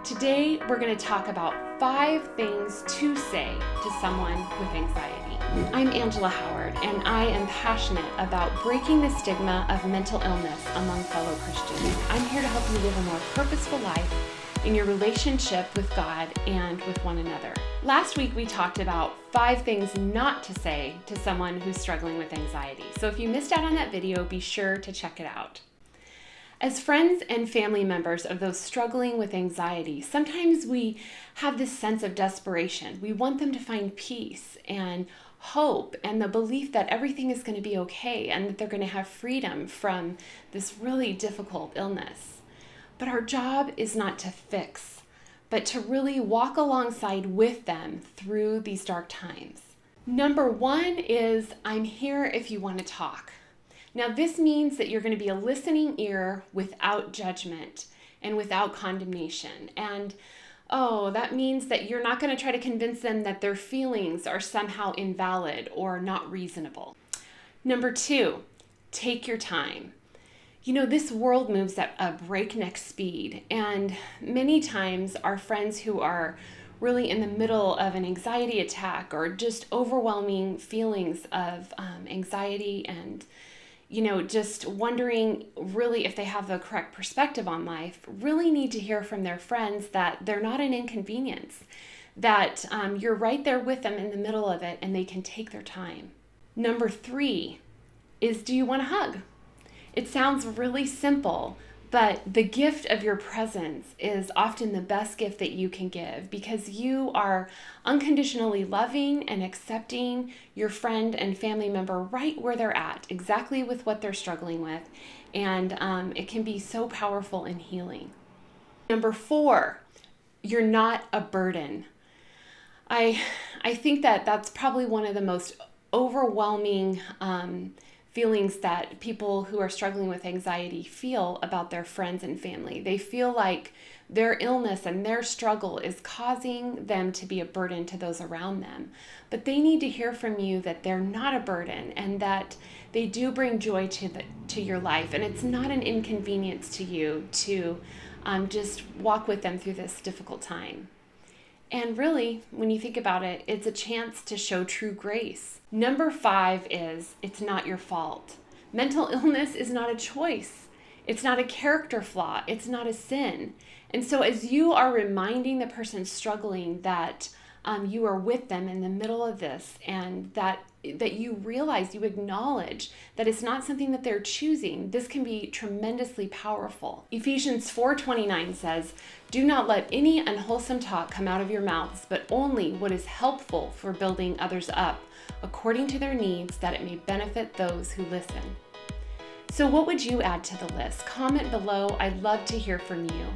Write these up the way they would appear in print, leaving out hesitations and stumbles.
Today, we're going to talk about 5 things to say to someone with anxiety. I'm Angela Howard, and I am passionate about breaking the stigma of mental illness among fellow Christians. I'm here to help you live a more purposeful life in your relationship with God and with one another. Last week, we talked about 5 things not to say to someone who's struggling with anxiety. So if you missed out on that video, be sure to check it out. As friends and family members of those struggling with anxiety, sometimes we have this sense of desperation. We want them to find peace and hope and the belief that everything is going to be okay and that they're going to have freedom from this really difficult illness. But our job is not to fix, but to really walk alongside with them through these dark times. Number 1 is, I'm here if you want to talk. Now, this means that you're going to be a listening ear without judgment and without condemnation. And that means that you're not going to try to convince them that their feelings are somehow invalid or not reasonable. Number 2, take your time. You know, this world moves at a breakneck speed, and many times our friends who are really in the middle of an anxiety attack or just overwhelming feelings of anxiety and just wondering really if they have the correct perspective on life, really need to hear from their friends that they're not an inconvenience, that you're right there with them in the middle of it and they can take their time. Number 3 is, do you want a hug? It sounds really simple, but the gift of your presence is often the best gift that you can give because you are unconditionally loving and accepting your friend and family member right where they're at, exactly with what they're struggling with. And it can be so powerful and healing. Number 4, you're not a burden. I think that that's probably one of the most overwhelming feelings that people who are struggling with anxiety feel about their friends and family. They feel like their illness and their struggle is causing them to be a burden to those around them. But they need to hear from you that they're not a burden and that they do bring joy to your life. And it's not an inconvenience to you to just walk with them through this difficult time. And really, when you think about it, it's a chance to show true grace. Number 5 is, it's not your fault. Mental illness is not a choice. It's not a character flaw. It's not a sin. And so as you are reminding the person struggling that you are with them in the middle of this and that you realize, you acknowledge that it's not something that they're choosing, this can be tremendously powerful. Ephesians 4:29 says, "Do not let any unwholesome talk come out of your mouths, but only what is helpful for building others up, according to their needs, that it may benefit those who listen." So what would you add to the list? Comment below. I'd love to hear from you.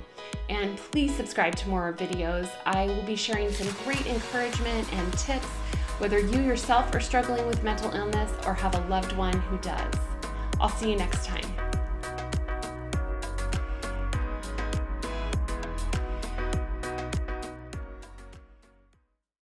And please subscribe to more videos. I will be sharing some great encouragement and tips, whether you yourself are struggling with mental illness or have a loved one who does. I'll see you next time.